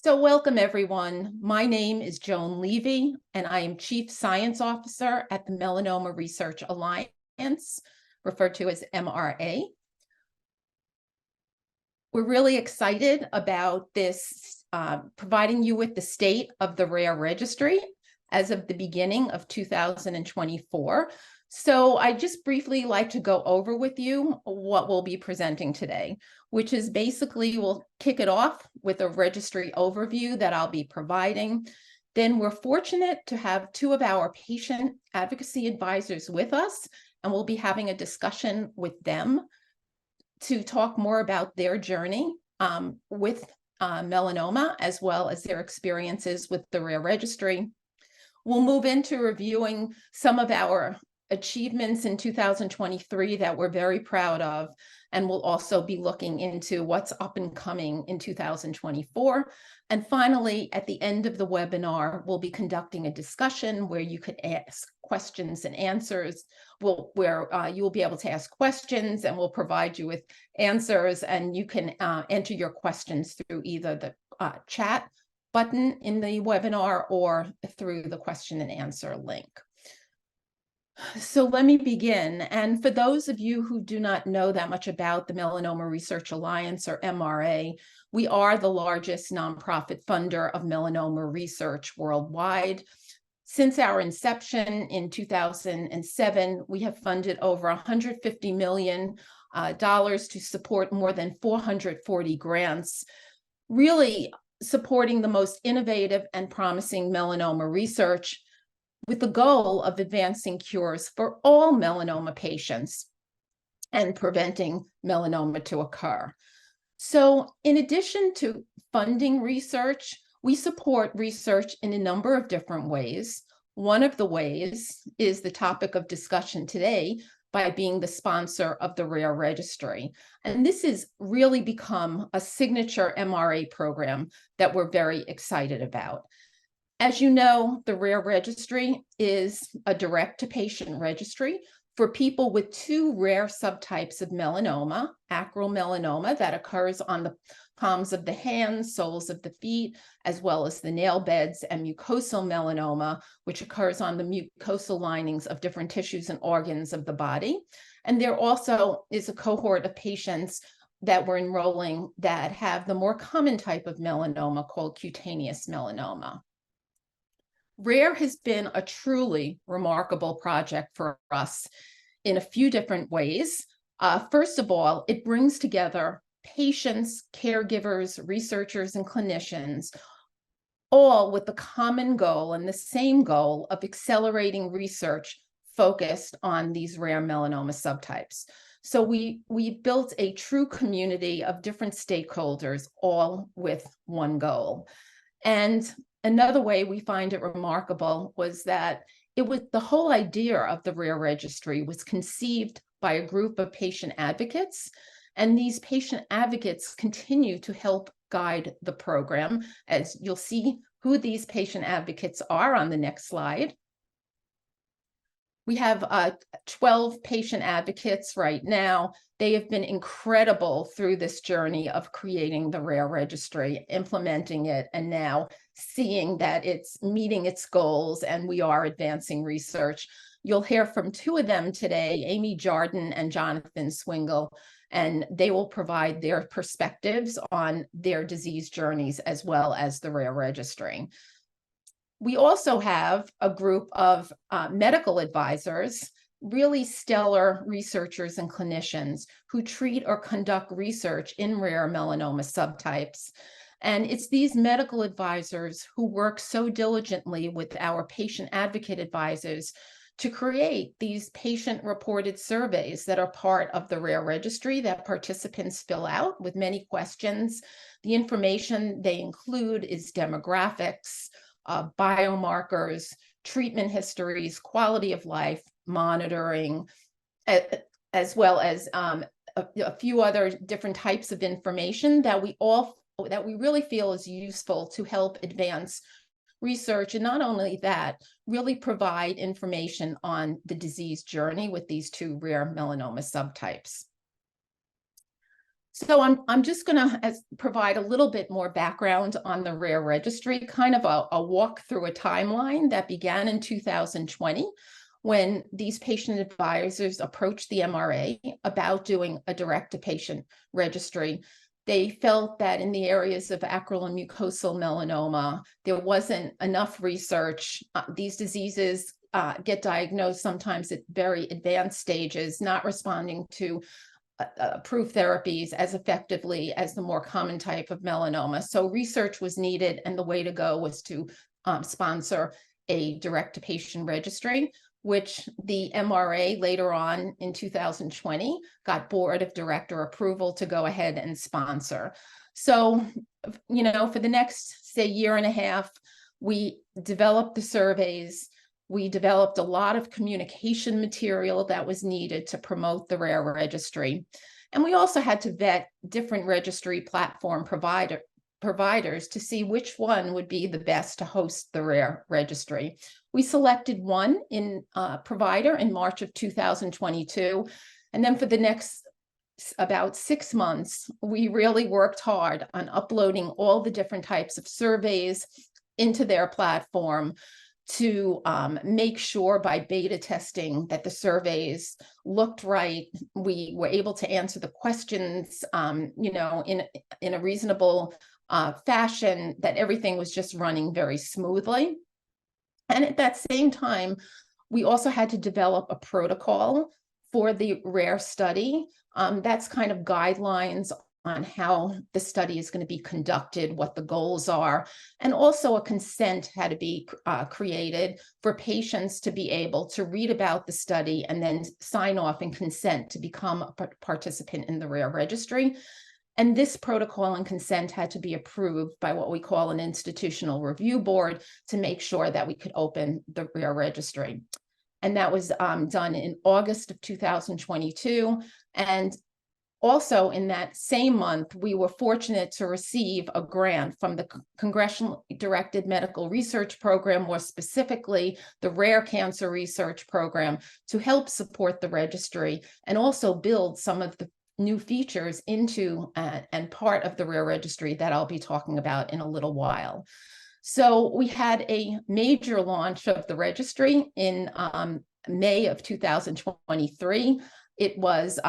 So welcome everyone. My name is Joan Levy, and I am Chief Science Officer at the Melanoma Research Alliance, referred to as MRA. We're really excited about this, providing you with the state of the RARE Registry as of the beginning of 2024. So I just briefly like to go over with you what we'll be presenting today, which is basically we'll kick it off with a registry overview that I'll be providing. Then we're fortunate to have two of our patient advocacy advisors with us, and we'll be having a discussion with them to talk more about their journey with melanoma, as well as their experiences with the RARE Registry. We'll move into reviewing some of our achievements in 2023 that we're very proud of, and we'll also be looking into what's up and coming in 2024. And finally, at the end of the webinar, we'll be conducting a discussion where you could ask questions and answers, where you will be able to ask questions and we'll provide you with answers, and you can enter your questions through either the chat button in the webinar or through the question and answer link. So let me begin. And for those of you who do not know that much about the Melanoma Research Alliance, or MRA, we are the largest nonprofit funder of melanoma research worldwide. Since our inception in 2007, we have funded over $150 million to support more than 440 grants, really supporting the most innovative and promising melanoma research, with the goal of advancing cures for all melanoma patients and preventing melanoma to occur. So in addition to funding research, we support research in a number of different ways. One of the ways is the topic of discussion today, by being the sponsor of the RARE Registry. And this has really become a signature MRA program that we're very excited about. As you know, the RARE Registry is a direct-to-patient registry for people with two rare subtypes of melanoma: acral melanoma, that occurs on the palms of the hands, soles of the feet, as well as the nail beds, and mucosal melanoma, which occurs on the mucosal linings of different tissues and organs of the body. And there also is a cohort of patients that we're enrolling that have the more common type of melanoma called cutaneous melanoma. RARE has been a truly remarkable project for us in a few different ways. First of all, it brings together patients, caregivers, researchers, and clinicians, all with the common goal and the same goal of accelerating research focused on these rare melanoma subtypes. So we built a true community of different stakeholders, all with one goal. And another way we find it remarkable was that the whole idea of the RARE Registry was conceived by a group of patient advocates, and these patient advocates continue to help guide the program, as you'll see who these patient advocates are on the next slide. We have 12 patient advocates right now. They have been incredible through this journey of creating the RARE Registry, implementing it, and now seeing that it's meeting its goals and we are advancing research. You'll hear from two of them today, Amy Jardin and Jonathan Swingle, and they will provide their perspectives on their disease journeys as well as the RARE Registry. We also have a group of medical advisors, really stellar researchers and clinicians who treat or conduct research in rare melanoma subtypes. And it's these medical advisors who work so diligently with our patient advocate advisors to create these patient-reported surveys that are part of the RARE Registry that participants fill out with many questions. The information they include is demographics, biomarkers, treatment histories, quality of life, monitoring, as well as a few other different types of information that we really feel is useful to help advance research, and not only that, really provide information on the disease journey with these two rare melanoma subtypes. So I'm just going to provide a little bit more background on the RARE Registry, kind of a walk through a timeline that began in 2020 when these patient advisors approached the MRA about doing a direct-to-patient registry. They felt that in the areas of acral and mucosal melanoma, there wasn't enough research. These diseases get diagnosed sometimes at very advanced stages, not responding to approved therapies as effectively as the more common type of melanoma. So research was needed, and the way to go was to sponsor a direct-to-patient registry, which the MRA later on in 2020 got board of director approval to go ahead and sponsor. So, for the next, say, year and a half, we developed the surveys. We developed a lot of communication material that was needed to promote the RARE Registry. And we also had to vet different registry platform providers to see which one would be the best to host the RARE Registry. We selected one provider in March of 2022. And then for the next about 6 months, we really worked hard on uploading all the different types of surveys into their platform to make sure by beta testing that the surveys looked right. We were able to answer the questions, in a reasonable fashion, that everything was just running very smoothly. And at that same time, we also had to develop a protocol for the RARE study. That's kind of guidelines on how the study is going to be conducted, what the goals are, and also a consent had to be created for patients to be able to read about the study and then sign off and consent to become a participant in the RARE Registry. And this protocol and consent had to be approved by what we call an institutional review board to make sure that we could open the RARE Registry. And that was done in August of 2022. And also in that same month, we were fortunate to receive a grant from the Congressionally Directed Medical Research Program, more specifically the Rare Cancer Research Program, to help support the registry and also build some of the new features into and part of the RARE Registry that I'll be talking about in a little while. So we had a major launch of the registry in May of 2023. It was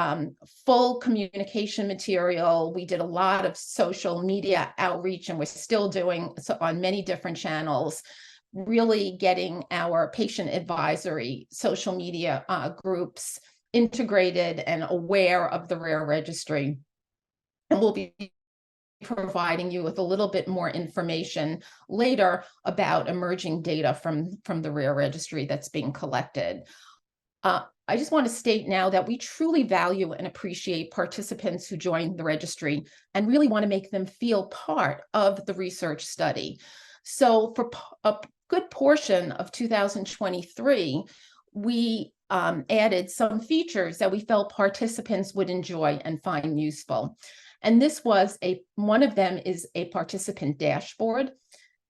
full communication material. We did a lot of social media outreach, and we're still doing so on many different channels, really getting our patient advisory social media groups integrated and aware of the RARE Registry. And we'll be providing you with a little bit more information later about emerging data from the RARE Registry that's being collected. I just want to state now that we truly value and appreciate participants who join the registry and really want to make them feel part of the research study. So for a good portion of 2023, we added some features that we felt participants would enjoy and find useful. And this was one of them is a participant dashboard.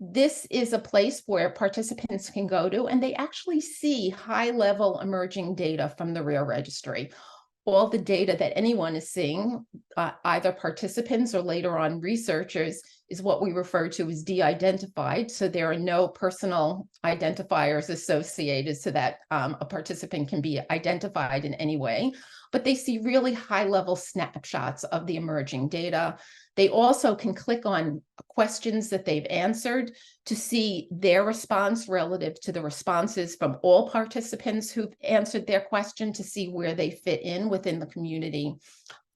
This is a place where participants can go to, and they actually see high-level emerging data from the RARE Registry. All the data that anyone is seeing, either participants or later on researchers, is what we refer to as de-identified. So there are no personal identifiers associated so that a participant can be identified in any way. But they see really high-level snapshots of the emerging data. They also can click on questions that they've answered to see their response relative to the responses from all participants who've answered their question, to see where they fit in within the community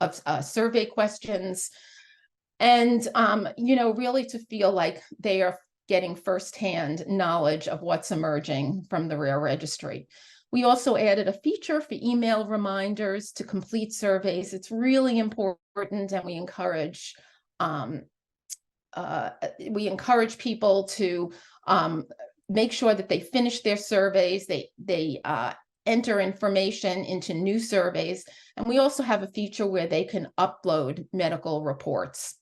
of survey questions. And, really to feel like they are getting firsthand knowledge of what's emerging from the RARE Registry. We also added a feature for email reminders to complete surveys. It's really important, and we encourage people to make sure that they finish their surveys. They enter information into new surveys, and we also have a feature where they can upload medical reports.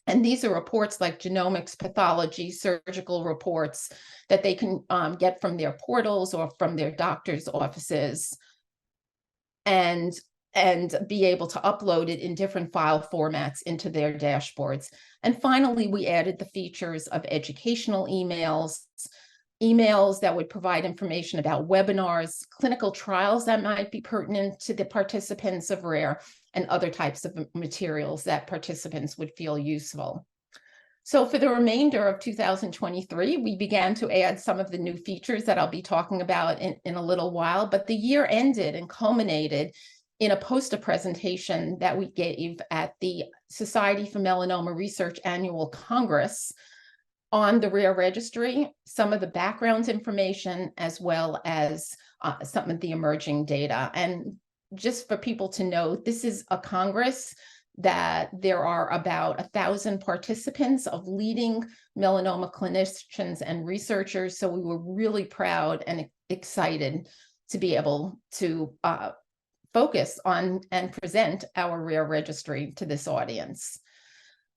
And these are reports like genomics, pathology, surgical reports that they can get from their portals or from their doctor's offices. And and be able to upload it in different file formats into their dashboards. And finally, we added the features of educational emails, emails that would provide information about webinars, clinical trials that might be pertinent to the participants of RARE, and other types of materials that participants would feel useful. So for the remainder of 2023, we began to add some of the new features that I'll be talking about in a little while, but the year ended and culminated in a poster presentation that we gave at the Society for Melanoma Research Annual Congress on the RARE Registry, some of the background information, as well as some of the emerging data. And just for people to know, this is a Congress that there are about 1,000 participants of leading melanoma clinicians and researchers. So we were really proud and excited to be able to focus on and present our RARE registry to this audience.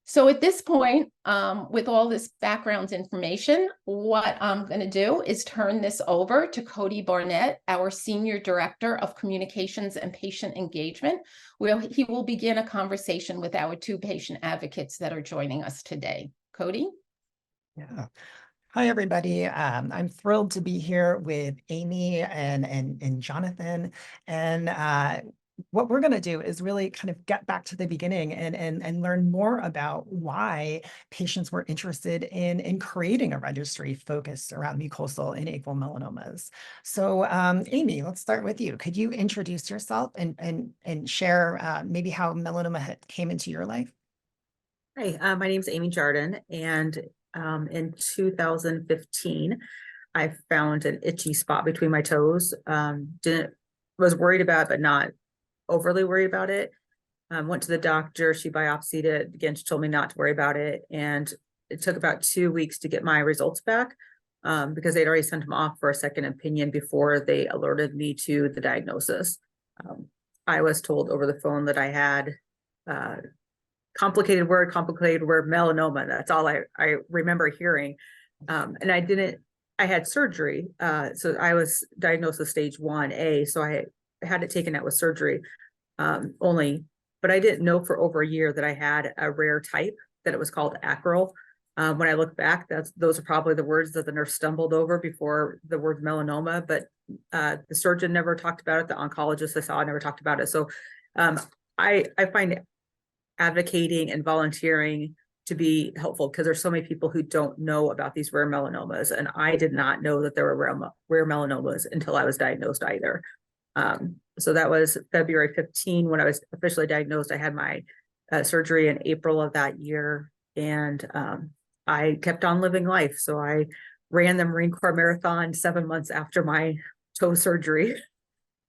So at this point, with all this background information, what I'm going to do is turn this over to Cody Barnett, our Senior Director of Communications and Patient Engagement, where he will begin a conversation with our 2 patient advocates that are joining us today. Cody? Yeah. Hi, everybody. I'm thrilled to be here with Amy and Jonathan. And what we're going to do is really kind of get back to the beginning and learn more about why patients were interested in creating a registry focused around mucosal and acral melanomas. So Amy, let's start with you. Could you introduce yourself and share maybe how melanoma came into your life? Hi, my name is Amy Jardin, and in 2015, I found an itchy spot between my toes. Was worried about it, but not overly worried about it. Went to the doctor, she biopsied it. Again, she told me not to worry about it. And it took about 2 weeks to get my results back because they'd already sent them off for a second opinion before they alerted me to the diagnosis. I was told over the phone that I had complicated word, melanoma. That's all I remember hearing. And I had surgery. So I was diagnosed with stage 1A. So I had it taken out with surgery only, but I didn't know for over a year that I had a rare type, that it was called acral. When I look back, those are probably the words that the nurse stumbled over before the word melanoma, but the surgeon never talked about it. The oncologist I saw never talked about it. So I find advocating and volunteering to be helpful because there's so many people who don't know about these rare melanomas. And I did not know that there were rare melanomas until I was diagnosed either. So that was February 15 when I was officially diagnosed. I had my surgery in April of that year, and I kept on living life. So I ran the Marine Corps Marathon 7 months after my toe surgery.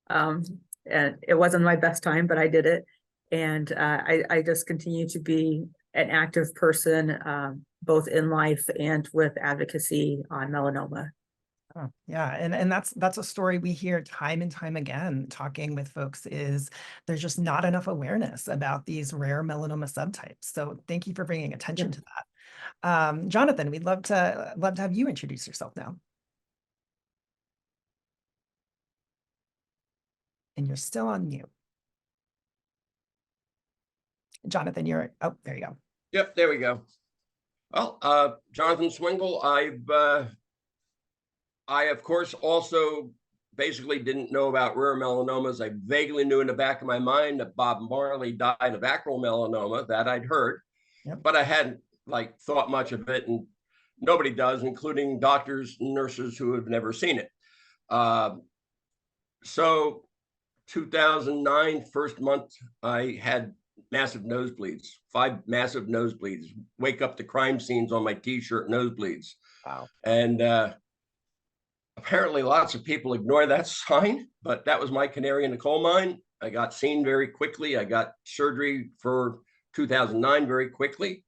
And it wasn't my best time, but I did it. And I just continue to be an active person, both in life and with advocacy on melanoma. Oh, yeah, and that's a story we hear time and time again talking with folks, is there's just not enough awareness about these rare melanoma subtypes. So thank you for bringing attention to that. Jonathan, we'd love to have you introduce yourself now. And you're still on mute. Jonathan, oh, there you go. Yep, there we go. Well, Jonathan Swingle, I, of course, also basically didn't know about rare melanomas. I vaguely knew in the back of my mind that Bob Marley died of acral melanoma, that I'd heard, but I hadn't thought much of it, and nobody does, including doctors and nurses who have never seen it. So 2009, first month, I had massive nosebleeds, 5 massive nosebleeds, wake up to crime scenes on my t-shirt, nosebleeds. Wow. And apparently lots of people ignore that sign, but that was my canary in the coal mine. I got seen very quickly. I got surgery for 2009 very quickly.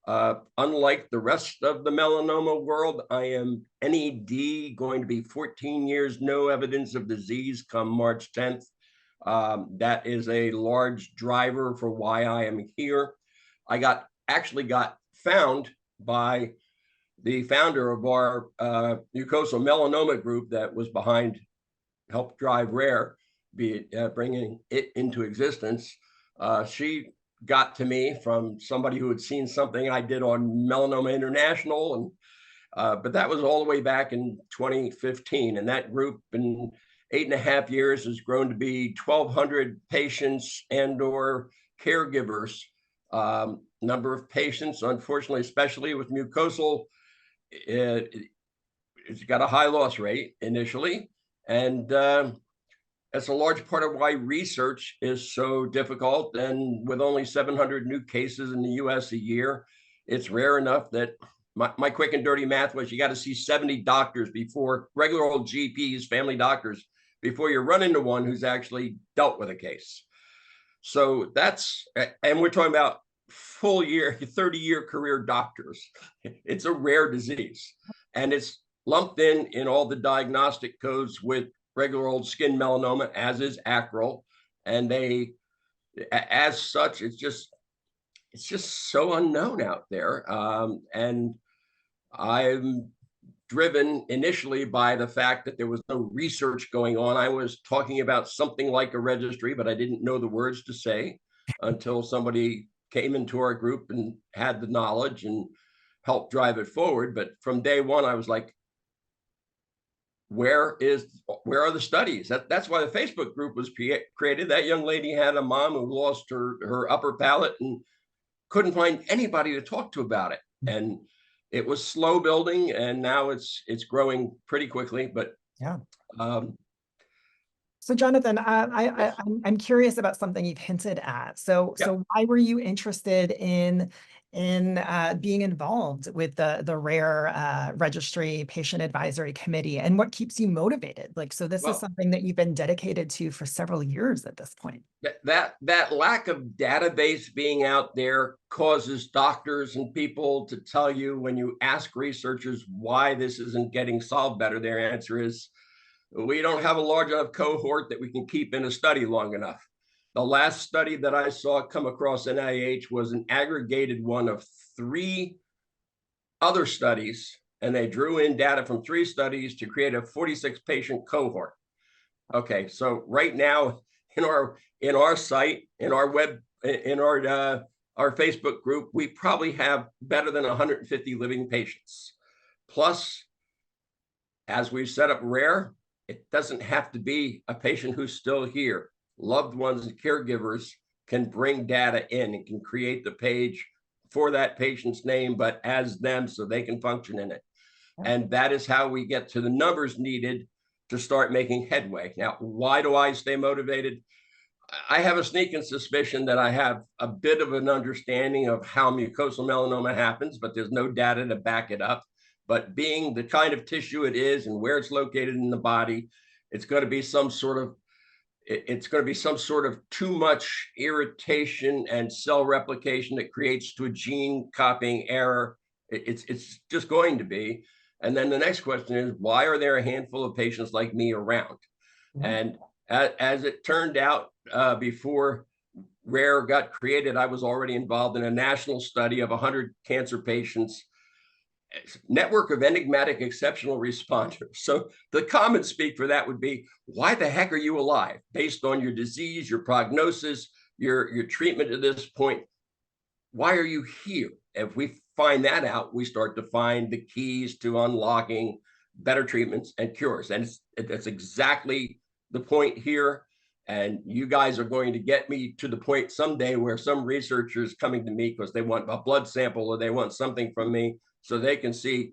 Unlike the rest of the melanoma world, I am NED, going to be 14 years, no evidence of disease come March 10th. That is a large driver for why I am here. I actually got found by the founder of our mucosal melanoma group that was helped drive RARE. bringing it into existence. She got to me from somebody who had seen something I did on Melanoma International, and but that was all the way back in 2015, and that group in 8.5 years has grown to be 1,200 patients and/or caregivers. Number of patients, unfortunately, especially with mucosal, it's got a high loss rate initially, and that's a large part of why research is so difficult. And with only 700 new cases in the US a year, it's rare enough that my quick and dirty math was you got to see 70 doctors before, regular old GPs, family doctors, before you run into one who's actually dealt with a case. So that's, and we're talking about full year, 30-year career doctors. It's a rare disease, and it's lumped in all the diagnostic codes with regular old skin melanoma, as is acral, and they, as such, it's just so unknown out there. And I'm driven initially by the fact that there was no research going on. I was talking about something like a registry, but I didn't know the words to say until somebody came into our group and had the knowledge and helped drive it forward. But from day one, I was like, where are the studies? That's why the Facebook group was created. That young lady had a mom who lost her upper palate and couldn't find anybody to talk to about it. And it was slow building, and now it's growing pretty quickly. But yeah. So Jonathan, I'm curious about something you've hinted at. So why were you interested in being involved with the RARE Registry Patient Advisory Committee, and what keeps you motivated? Like, so this is something that you've been dedicated to for several years at this point. That lack of database being out there causes doctors and people to tell you, when you ask researchers why this isn't getting solved better, their answer is, we don't have a large enough cohort that we can keep in a study long enough. The last study that I saw come across NIH was an aggregated one of 3 other studies, and they drew in data from 3 studies to create a 46 patient cohort. Okay, so right now in our site, in our web, in our Facebook group, we probably have better than 150 living patients. Plus, as we've set up RARE, it doesn't have to be a patient who's still here. Loved ones and caregivers can bring data in and can create the page for that patient's name, but as them, so they can function in it. And that is how we get to the numbers needed to start making headway. Now, why do I stay motivated? I have a sneaking suspicion that I have a bit of an understanding of how mucosal melanoma happens, but there's no data to back it up. But being the kind of tissue it is and where it's located in the body, it's going to be some sort of too much irritation and cell replication that creates to a gene copying error. It's just going to be. And then the next question is, why are there a handful of patients like me around? And as it turned out, before RARE got created, I was already involved in a national study of 100 cancer patients, network of enigmatic exceptional responders. So the common speak for that would be, why the heck are you alive? Based on your disease, your prognosis, your treatment at this point, why are you here? If we find that out, we start to find the keys to unlocking better treatments and cures. And that's exactly the point here. And you guys are going to get me to the point someday where some researchers coming to me because they want a blood sample or they want something from me, so they can see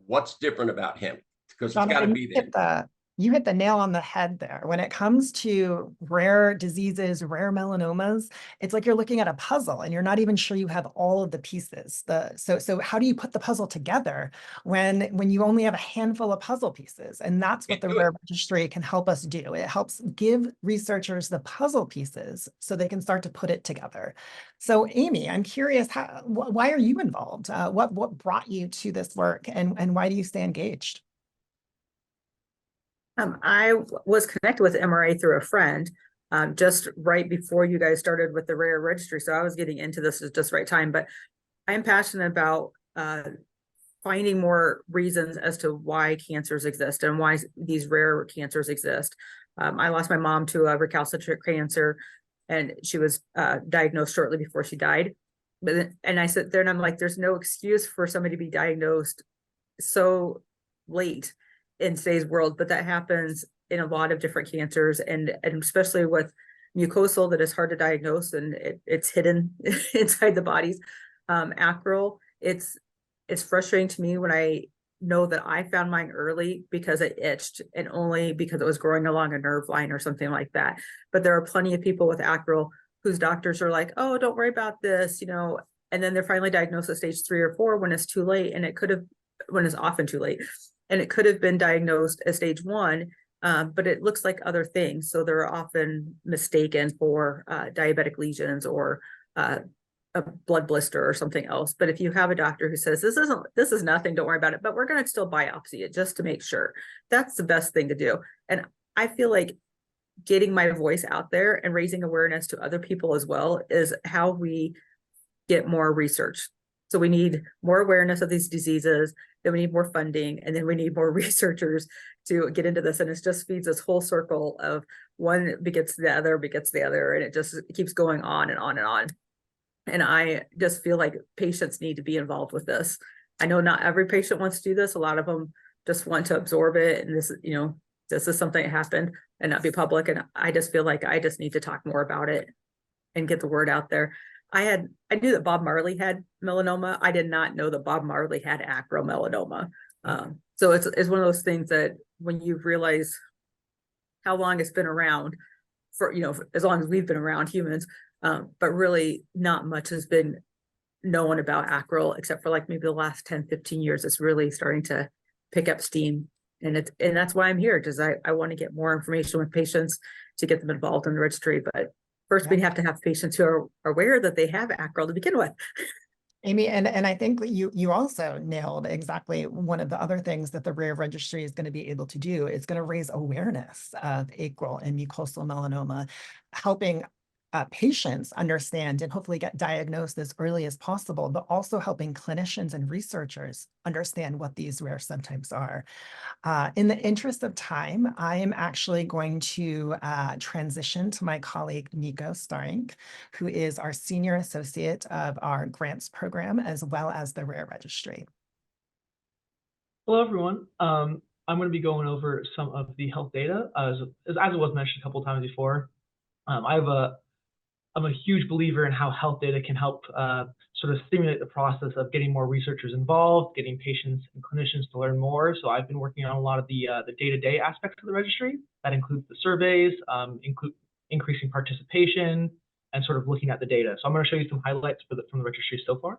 what's different about him, because it's got to be there. You hit the nail on the head there. When it comes to rare diseases, rare melanomas, it's like you're looking at a puzzle and you're not even sure you have all of the pieces. So how do you put the puzzle together when you only have a handful of puzzle pieces? And that's what the RARE Registry can help us do. It helps give researchers the puzzle pieces so they can start to put it together. So Amy, I'm curious, why are you involved? What brought you to this work, and why do you stay engaged? I was connected with MRA through a friend just right before you guys started with the RARE Registry. So I was getting into this at just the right time, but I'm passionate about finding more reasons as to why cancers exist and why these rare cancers exist. I lost my mom to a recalcitrant cancer, and she was diagnosed shortly before she died. But then, and I sit there and I'm like, there's no excuse for somebody to be diagnosed so late in today's world, but that happens in a lot of different cancers, and especially with mucosal that is hard to diagnose, and it's hidden inside the bodies. Acral, it's frustrating to me when I know that I found mine early because it itched, and only because it was growing along a nerve line or something like that. But there are plenty of people with acral whose doctors are like, oh, don't worry about this, you know, and then they're finally diagnosed at stage 3 or 4 when it's too late, and it could have, when it's often too late, and it could have been diagnosed at stage 1, but it looks like other things. So they're often mistaken for diabetic lesions or a blood blister or something else. But if you have a doctor who says, this is nothing, don't worry about it, but we're going to still biopsy it just to make sure, that's the best thing to do. And I feel like getting my voice out there and raising awareness to other people as well is how we get more research. So we need more awareness of these diseases, then we need more funding, and then we need more researchers to get into this. And it just feeds this whole circle of one begets the other, and it just keeps going on and on and on. And I just feel like patients need to be involved with this. I know not every patient wants to do this. A lot of them just want to absorb it. And this, you know, this is something that happened and not be public. And I just feel like I just need to talk more about it and get the word out there. I knew that Bob Marley had melanoma. I did not know that Bob Marley had acral melanoma. So it's one of those things that when you realize how long it's been around, for, you know, as long as we've been around, humans, but really not much has been known about acral except for like maybe the last 10, 15 years. It's really starting to pick up steam. And that's why I'm here, because I want to get more information with patients to get them involved in the registry. But first, we have to have patients who are aware that they have acral to begin with. Amy, and I think you also nailed exactly one of the other things that the RARE Registry is going to be able to do. It's going to raise awareness of acral and mucosal melanoma, helping patients understand and hopefully get diagnosed as early as possible, but also helping clinicians and researchers understand what these rare subtypes are. In the interest of time, I am actually going to transition to my colleague, Nico Starink, who is our Senior Associate of our Grants Program, as well as the RARE Registry. Hello, everyone. I'm going to be going over some of the health data. As it was mentioned a couple of times before, I'm a huge believer in how health data can help sort of stimulate the process of getting more researchers involved, getting patients and clinicians to learn more. So I've been working on a lot of the day-to-day aspects of the registry. That includes the surveys, increasing participation, and sort of looking at the data. So I'm going to show you some highlights from the registry so far.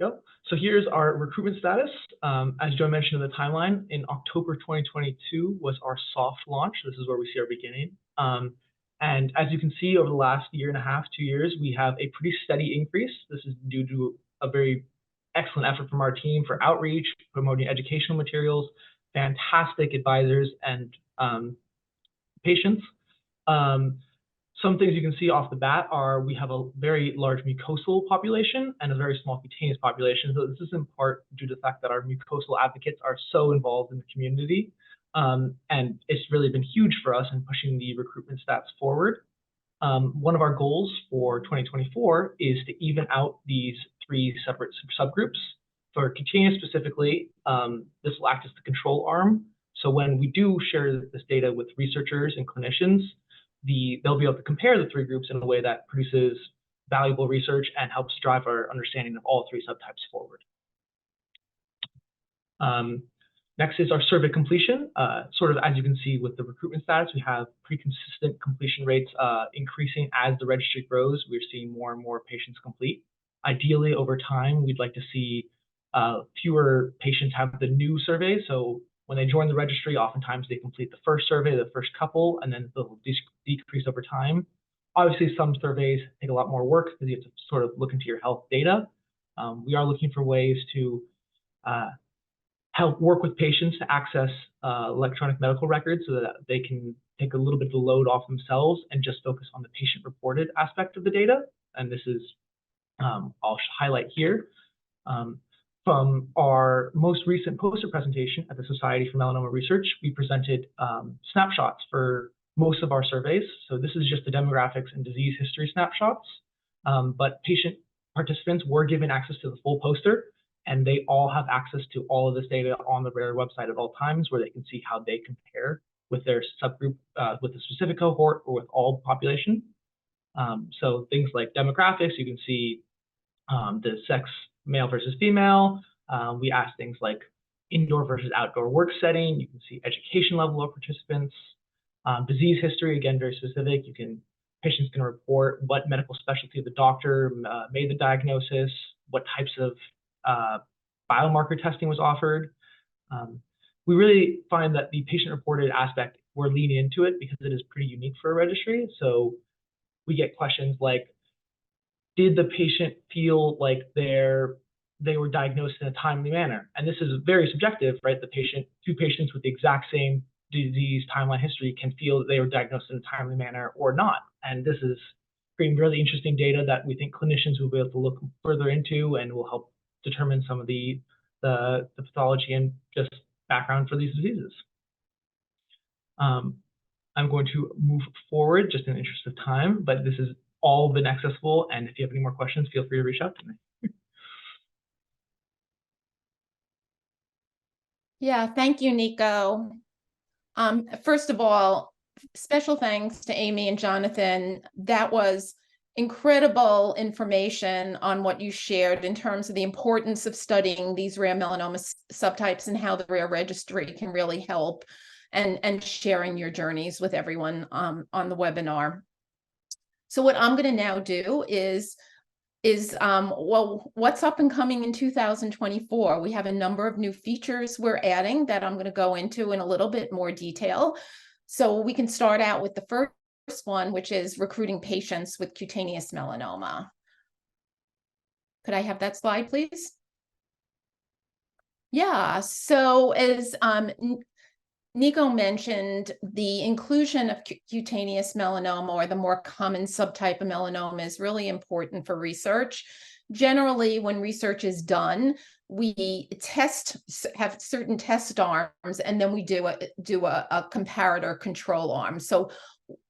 Yep. So here's our recruitment status. As Joe mentioned in the timeline, in October 2022 was our soft launch. This is where we see our beginning. And as you can see, over the last year and a half, 2 years, we have a pretty steady increase. This is due to a very excellent effort from our team for outreach, promoting educational materials, fantastic advisors, and patients. Some things you can see off the bat are we have a very large mucosal population and a very small cutaneous population. So this is in part due to the fact that our mucosal advocates are so involved in the community. And it's really been huge for us in pushing the recruitment stats forward. One of our goals for 2024 is to even out these 3 separate subgroups. For cutaneous specifically, this will act as the control arm. So when we do share this data with researchers and clinicians, they'll be able to compare the 3 groups in a way that produces valuable research and helps drive our understanding of all 3 subtypes forward. Next is our survey completion. Sort of as you can see with the recruitment status, we have pretty consistent completion rates increasing as the registry grows. We're seeing more and more patients complete. Ideally, over time, we'd like to see fewer patients have the new survey. So when they join the registry, oftentimes they complete the first survey, the first couple, and then they'll decrease over time. Obviously, some surveys take a lot more work because you have to sort of look into your health data. We are looking for ways to help work with patients to access electronic medical records so that they can take a little bit of the load off themselves and just focus on the patient-reported aspect of the data. And this is, I'll highlight here. from our most recent poster presentation at the Society for Melanoma Research, we presented snapshots for most of our surveys. So this is just the demographics and disease history snapshots, but patient participants were given access to the full poster, and they all have access to all of this data on the RARE website at all times, where they can see how they compare with their subgroup, with a specific cohort or with all population. So things like demographics, you can see the sex, male versus female. We ask things like indoor versus outdoor work setting. You can see education level of participants. Disease history, again, very specific. Patients can report what medical specialty the doctor made the diagnosis, what types of biomarker testing was offered. We really find that the patient-reported aspect, we're leaning into it because it is pretty unique for a registry. So we get questions like, did the patient feel like they were diagnosed in a timely manner? And this is very subjective, right? Two patients with the exact same disease timeline history can feel that they were diagnosed in a timely manner or not. And this is creating really interesting data that we think clinicians will be able to look further into and will help determine some of the pathology and just background for these diseases. I'm going to move forward just in the interest of time, but this has all been accessible. And if you have any more questions, feel free to reach out to me. Yeah, thank you, Nico. First of all, special thanks to Amy and Jonathan. That was incredible information on what you shared in terms of the importance of studying these rare melanoma subtypes and how the RARE Registry can really help, and sharing your journeys with everyone on the webinar. So what I'm going to now do is well, what's up and coming in 2024? We have a number of new features we're adding that I'm going to go into in a little bit more detail. So we can start out with the first one, which is recruiting patients with cutaneous melanoma. Could I have that slide, please? Yeah, so as Nico mentioned, the inclusion of cutaneous melanoma, or the more common subtype of melanoma, is really important for research. Generally, when research is done, we have certain test arms, and then we do a comparator control arm. So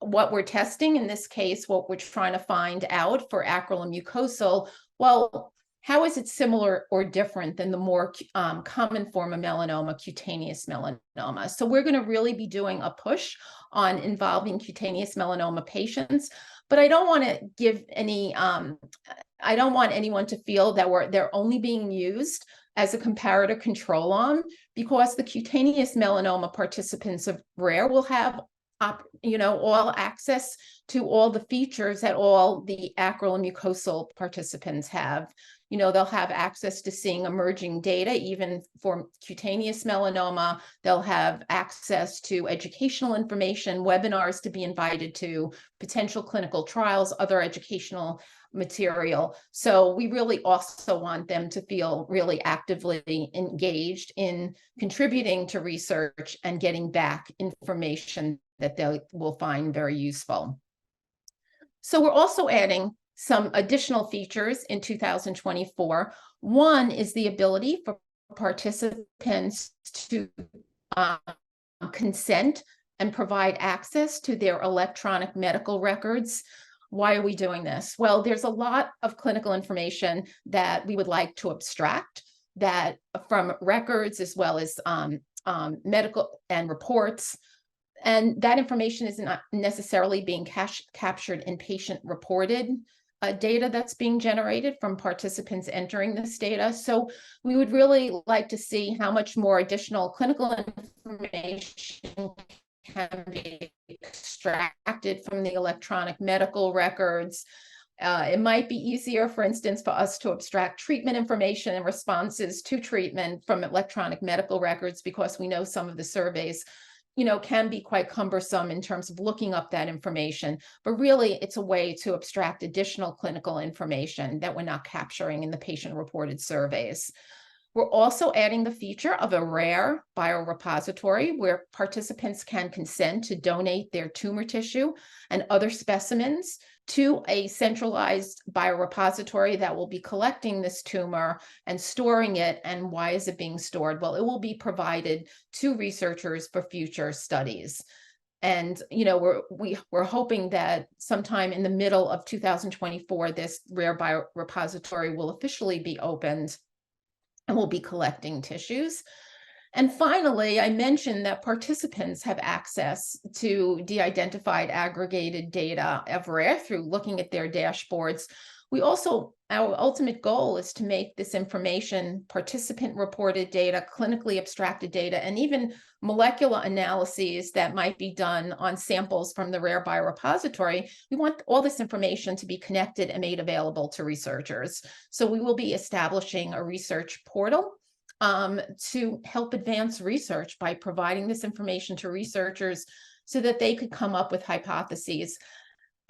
what we're testing in this case, what we're trying to find out for acral and mucosal, well, how is it similar or different than the more common form of melanoma, cutaneous melanoma? So we're going to really be doing a push on involving cutaneous melanoma patients, but I don't want to give any, I don't want anyone to feel that they're only being used as a comparator control arm, because the cutaneous melanoma participants of RARE will have all access to all the features that all the acral and mucosal participants have. They'll have access to seeing emerging data, even for cutaneous melanoma. They'll have access to educational information, webinars to be invited to, potential clinical trials, other educational material. So we really also want them to feel really actively engaged in contributing to research and getting back information that they will find very useful. So we're also adding some additional features in 2024. One is the ability for participants to consent and provide access to their electronic medical records. Why are we doing this? Well, there's a lot of clinical information that we would like to abstract that from records, as well as medical and reports. And that information is not necessarily being captured in patient-reported data that's being generated from participants entering this data. So we would really like to see how much more additional clinical information can be extracted from the electronic medical records. It might be easier, for instance, for us to abstract treatment information and responses to treatment from electronic medical records, because we know some of the surveys can be quite cumbersome in terms of looking up that information. But really, it's a way to abstract additional clinical information that we're not capturing in the patient-reported surveys. We're also adding the feature of a RARE biorepository where participants can consent to donate their tumor tissue and other specimens to a centralized biorepository that will be collecting this tumor and storing it. And why is it being stored? Well, it will be provided to researchers for future studies. And we're hoping that sometime in the middle of 2024, this RARE biorepository will officially be opened and we'll be collecting tissues. And finally, I mentioned that participants have access to de-identified aggregated data of RARE through looking at their dashboards. Our ultimate goal is to make this information participant-reported data, clinically abstracted data, and even molecular analyses that might be done on samples from the RARE biorepository. We want all this information to be connected and made available to researchers. So we will be establishing a research portal to help advance research by providing this information to researchers so that they could come up with hypotheses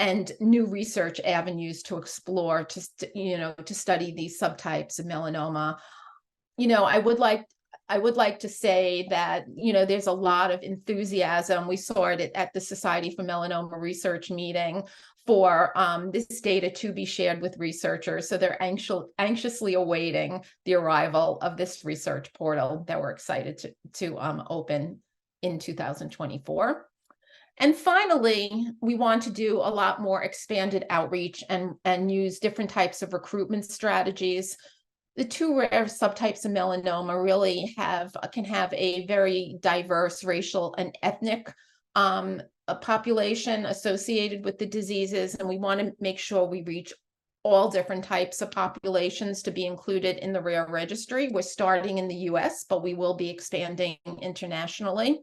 and new research avenues to explore to study these subtypes of melanoma. I would like to say that there's a lot of enthusiasm. We saw it at the Society for Melanoma Research meeting for this data to be shared with researchers. So they're anxiously awaiting the arrival of this research portal that we're excited to open in 2024. And finally, we want to do a lot more expanded outreach and use different types of recruitment strategies. The two rare subtypes of melanoma really can have a very diverse racial and ethnic population associated with the diseases, and we want to make sure we reach all different types of populations to be included in the RARE registry. We're starting in the US, but we will be expanding internationally.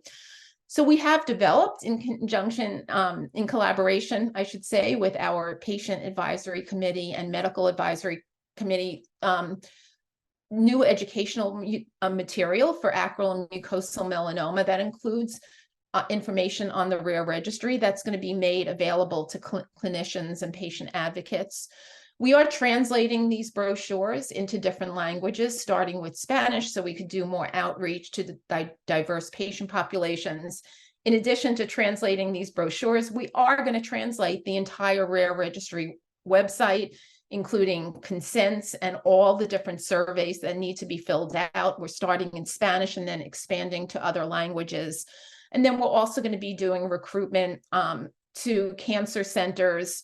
So we have developed in collaboration, I should say, with our patient advisory committee and medical advisory committee, new educational material for acral and mucosal melanoma that includes information on the RARE registry that's going to be made available to clinicians and patient advocates. We are translating these brochures into different languages, starting with Spanish, so we could do more outreach to the diverse patient populations. In addition to translating these brochures, we are going to translate the entire RARE registry website, including consents and all the different surveys that need to be filled out. We're starting in Spanish and then expanding to other languages. And then we're also going to be doing recruitment to cancer centers,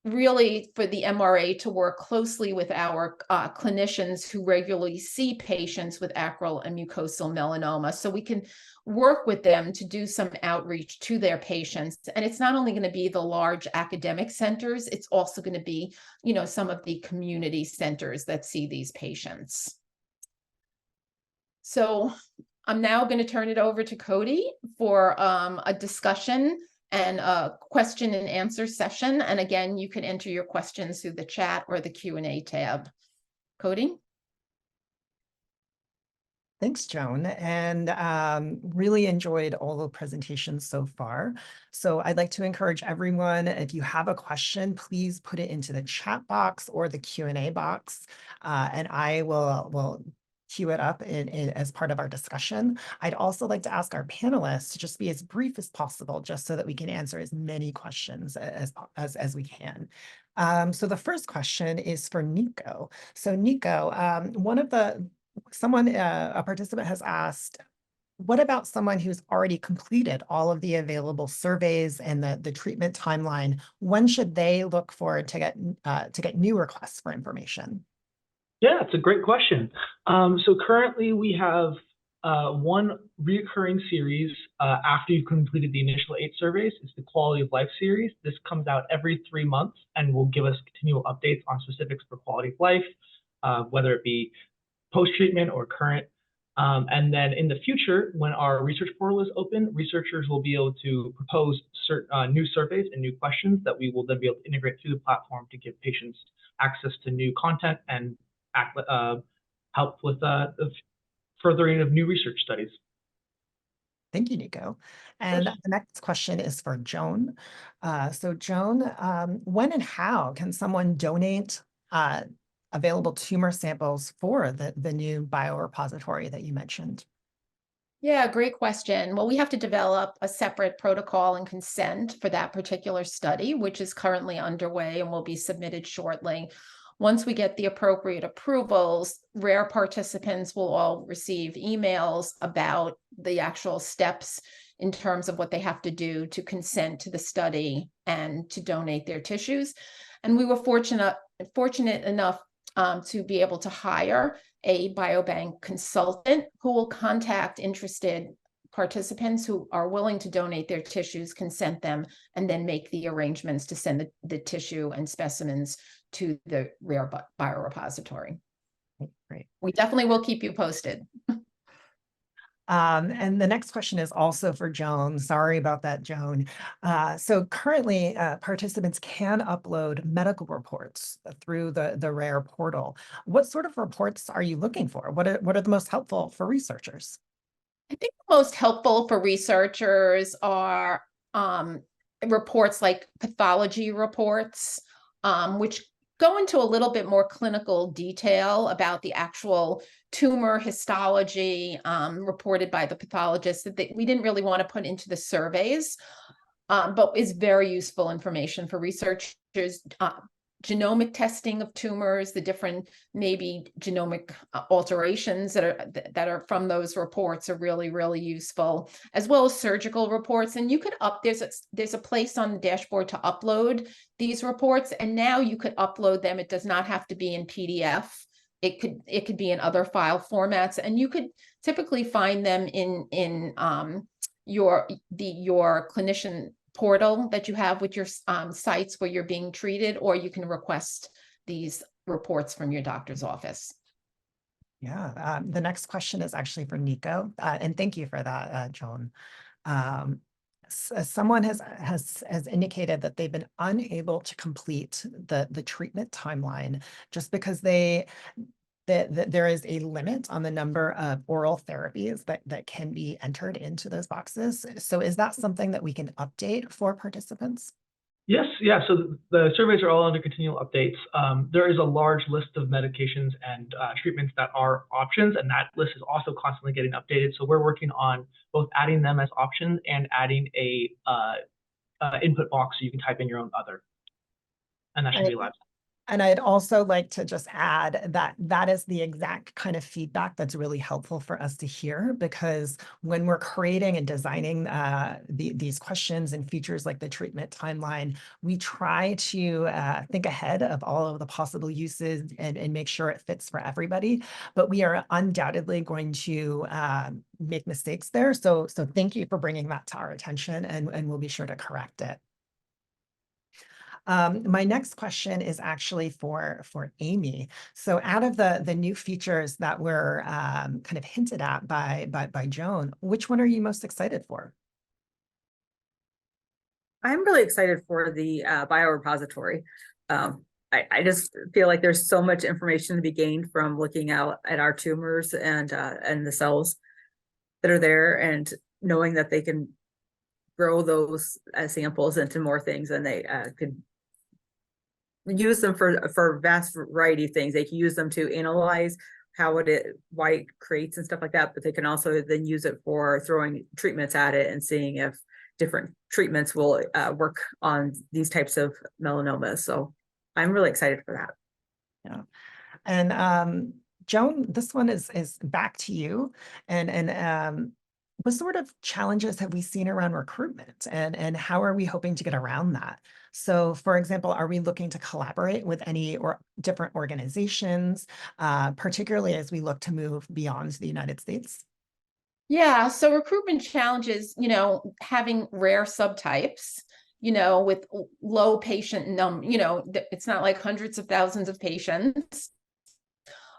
really for the MRA to work closely with our clinicians who regularly see patients with acral and mucosal melanoma, so we can work with them to do some outreach to their patients. And it's not only going to be the large academic centers, it's also going to be, some of the community centers that see these patients. So I'm now going to turn it over to Cody for a discussion and a question and answer session. And again, you can enter your questions through the chat or the Q&A tab. Cody? Thanks, Joan, and really enjoyed all the presentations so far. So I'd like to encourage everyone, if you have a question, please put it into the chat box or the Q&A box, and I will queue it up as part of our discussion. I'd also like to ask our panelists to just be as brief as possible, just so that we can answer as many questions as we can. So the first question is for Nico. So Nico, a participant has asked, what about someone who's already completed all of the available surveys and the treatment timeline? When should they look forward to get new requests for information? Yeah, it's a great question. So currently we have one reoccurring series after you've completed the initial 8 surveys. It's the Quality of Life series. This comes out every 3 months and will give us continual updates on specifics for quality of life, whether it be post-treatment or current. And then in the future, when our research portal is open, researchers will be able to propose new surveys and new questions that we will then be able to integrate through the platform to give patients access to new content and help with the furthering of new research studies. Thank you, Nico. And the next question is for Joan. So Joan, when and how can someone donate available tumor samples for the new biorepository that you mentioned? Yeah, great question. Well, we have to develop a separate protocol and consent for that particular study, which is currently underway and will be submitted shortly. Once we get the appropriate approvals, RARE participants will all receive emails about the actual steps in terms of what they have to do to consent to the study and to donate their tissues. And we were fortunate enough to be able to hire a biobank consultant who will contact interested participants who are willing to donate their tissues, consent them, and then make the arrangements to send the tissue and specimens to the RARE biorepository. Great. We definitely will keep you posted. And the next question is also for Joan. Sorry about that, Joan. So currently, participants can upload medical reports through the RARE portal. What sort of reports are you looking for? What are the most helpful for researchers? I think the most helpful for researchers are reports like pathology reports, which go into a little bit more clinical detail about the actual tumor histology reported by the pathologist that we didn't really want to put into the surveys, but is very useful information for researchers. Genomic testing of tumors, the different maybe genomic alterations that are from those reports are really, really useful, as well as surgical reports. And you could there's a place on the dashboard to upload these reports, and now you could upload them. It does not have to be in PDF. It could be in other file formats, and you could typically find them in your clinician portal that you have with your sites where you're being treated, or you can request these reports from your doctor's office. Yeah, the next question is actually for Nico, and thank you for that, Joan. Someone has indicated that they've been unable to complete the treatment timeline just because there is a limit on the number of oral therapies that can be entered into those boxes. So is that something that we can update for participants? Yes, yeah. So the surveys are all under continual updates. There is a large list of medications and treatments that are options, and that list is also constantly getting updated. So we're working on both adding them as options and adding a input box so you can type in your own other, and that should be live. And I'd also like to just add that that is the exact kind of feedback that's really helpful for us to hear, because when we're creating and designing these questions and features like the treatment timeline, we try to think ahead of all of the possible uses and make sure it fits for everybody. But we are undoubtedly going to make mistakes there. So thank you for bringing that to our attention, and we'll be sure to correct it. My next question is actually for Amy. So out of the new features that were kind of hinted at by Joan, which one are you most excited for? I'm really excited for the biorepository. I just feel like there's so much information to be gained from looking out at our tumors and the cells that are there, and knowing that they can grow those samples into more things, and they could use them for a vast variety of things. They can use them to analyze why it creates and stuff like that, but they can also then use it for throwing treatments at it and seeing if different treatments will work on these types of melanomas. So I'm really excited for that. Yeah. And Joan, this one is back to you. And what sort of challenges have we seen around recruitment, and how are we hoping to get around that? So, for example, are we looking to collaborate with any different organizations, particularly as we look to move beyond the United States? Yeah, so recruitment challenges, having rare subtypes, with low patient it's not like hundreds of thousands of patients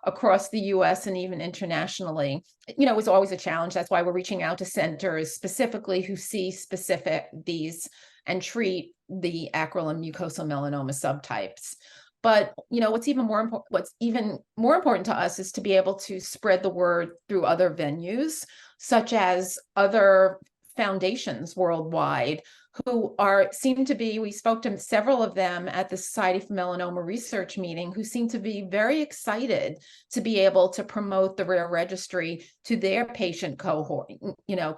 across the US and even internationally, is always a challenge. That's why we're reaching out to centers specifically who see these and treat the acral and mucosal melanoma subtypes. But what's even more important to us is to be able to spread the word through other venues, such as other foundations worldwide who we spoke to several of them at the Society for Melanoma Research meeting, who seem to be very excited to be able to promote the RARE Registry to their patient cohort,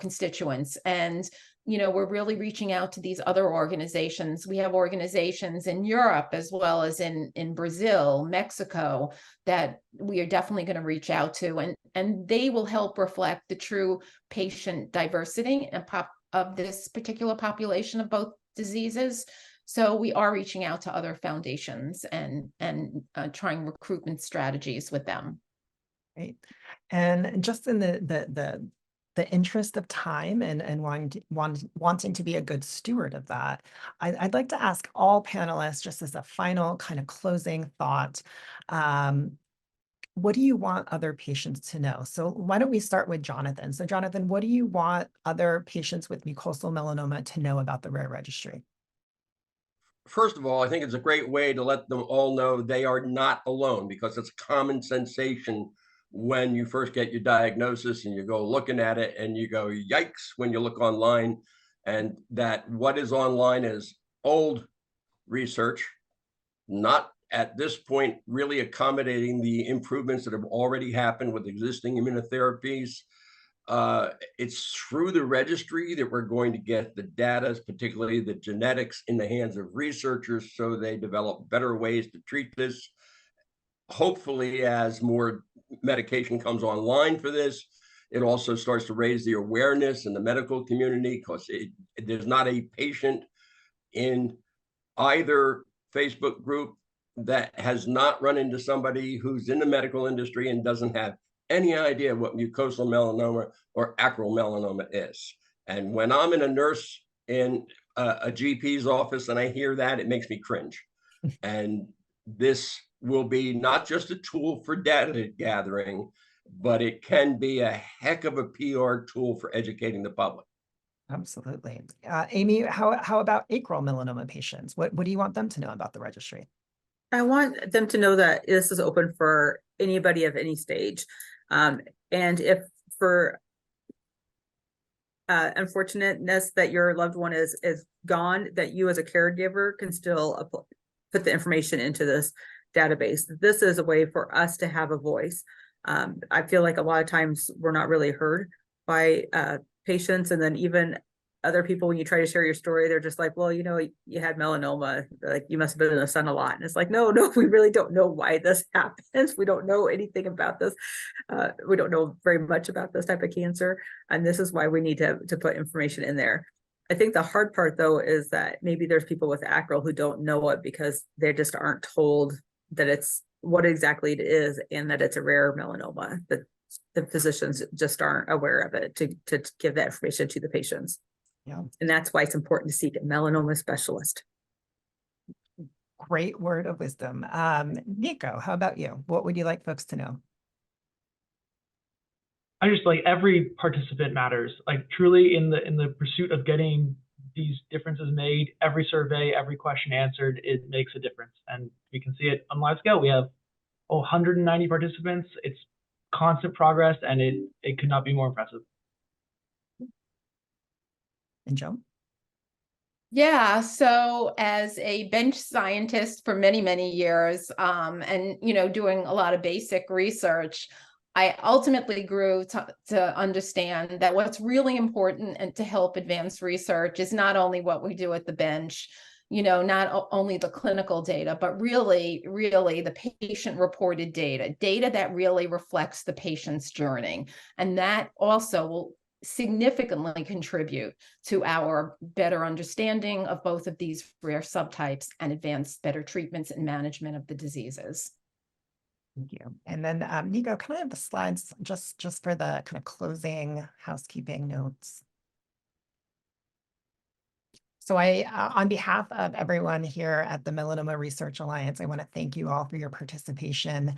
constituents. And we're really reaching out to these other organizations. We have organizations in Europe as well as in Brazil, Mexico, that we are definitely going to reach out to, and they will help reflect the true patient diversity and of this particular population of both diseases. So we are reaching out to other foundations and trying recruitment strategies with them. Right. And just in the interest of time and wanting to be a good steward of that, I'd like to ask all panelists, just as a final kind of closing thought, what do you want other patients to know? So why don't we start with Jonathan? So Jonathan, what do you want other patients with mucosal melanoma to know about the RARE Registry? First of all, I think it's a great way to let them all know they are not alone, because it's a common sensation when you first get your diagnosis and you go looking at it and you go, yikes, when you look online, and that what is online is old research, not at this point really accommodating the improvements that have already happened with existing immunotherapies. It's through the registry that we're going to get the data, particularly the genetics, in the hands of researchers so they develop better ways to treat this. Hopefully, as more medication comes online for this, it also starts to raise the awareness in the medical community, because there's not a patient in either Facebook group that has not run into somebody who's in the medical industry and doesn't have any idea what mucosal melanoma or acral melanoma is. And when I'm in a nurse in a GP's office and I hear that, it makes me cringe. And this will be not just a tool for data gathering, but it can be a heck of a PR tool for educating the public. Absolutely. Amy, how about acral melanoma patients? What do you want them to know about the registry? I want them to know that this is open for anybody of any stage. And if for unfortunateness that your loved one is gone, that you as a caregiver can still put the information into this database. This is a way for us to have a voice. I feel like a lot of times we're not really heard by patients, and then even other people, when you try to share your story, they're just like, well, you had melanoma, like you must have been in the sun a lot. And it's like, no, we really don't know why this happens. We don't know anything about this. We don't know very much about this type of cancer. And this is why we need to put information in there. I think the hard part, though, is that maybe there's people with acral who don't know it because they just aren't told that it's what exactly it is and that it's a rare melanoma, that the physicians just aren't aware of it to give that information to the patients. Yeah. And that's why it's important to seek a melanoma specialist. Great word of wisdom. Nico, how about you? What would you like folks to know? I just like every participant matters. Like truly in the pursuit of getting these differences made, every survey, every question answered, it makes a difference. And we can see it on live scale. We have 190 participants. It's constant progress, and it could not be more impressive. And Joe? Yeah, so as a bench scientist for many, many years, and doing a lot of basic research, I ultimately grew to understand that what's really important and to help advance research is not only what we do at the bench, not only the clinical data, but really the patient-reported data that really reflects the patient's journey. And that also will significantly contribute to our better understanding of both of these rare subtypes and advance better treatments and management of the diseases. Thank you. And then Nico, can I have the slides just for the kind of closing housekeeping notes? So on behalf of everyone here at the Melanoma Research Alliance, I want to thank you all for your participation.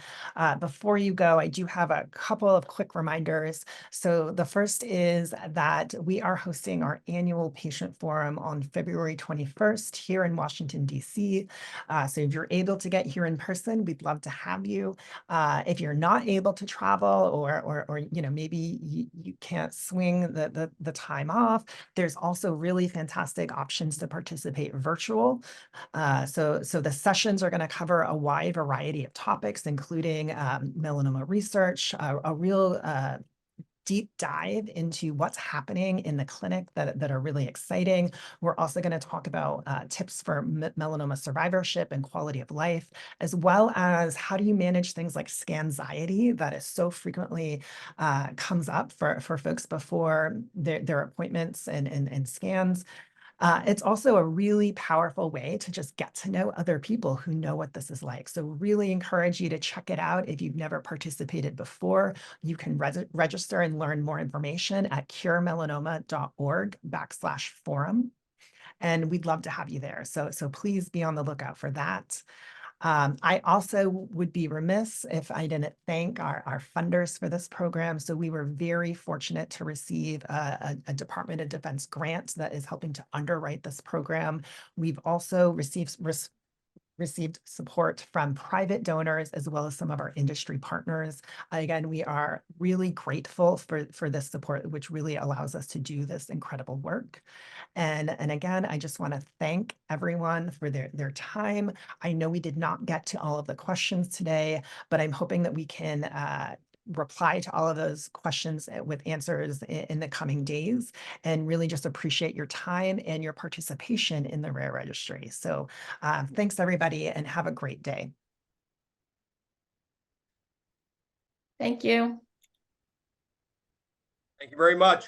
Before you go, I do have a couple of quick reminders. So the first is that we are hosting our annual patient forum on February 21st here in Washington, D.C. So if you're able to get here in person, we'd love to have you. If you're not able to travel or maybe you can't swing the time off, there's also really fantastic options options to participate virtual. So the sessions are going to cover a wide variety of topics, including melanoma research, a real deep dive into what's happening in the clinic that are really exciting. We're also going to talk about tips for melanoma survivorship and quality of life, as well as how do you manage things like scanxiety that is so frequently comes up for folks before their appointments and scans. It's also a really powerful way to just get to know other people who know what this is like. So really encourage you to check it out. If you've never participated before, you can register and learn more information at curemelanoma.org/forum. And we'd love to have you there. So please be on the lookout for that. I also would be remiss if I didn't thank our funders for this program. So we were very fortunate to receive a Department of Defense grant that is helping to underwrite this program. We've also received support from private donors as well as some of our industry partners. Again, we are really grateful for this support, which really allows us to do this incredible work. And again, I just want to thank everyone for their time. I know we did not get to all of the questions today, but I'm hoping that we can reply to all of those questions with answers in the coming days, and really just appreciate your time and your participation in the RARE Registry. So thanks everybody, and have a great day. Thank you. Thank you very much.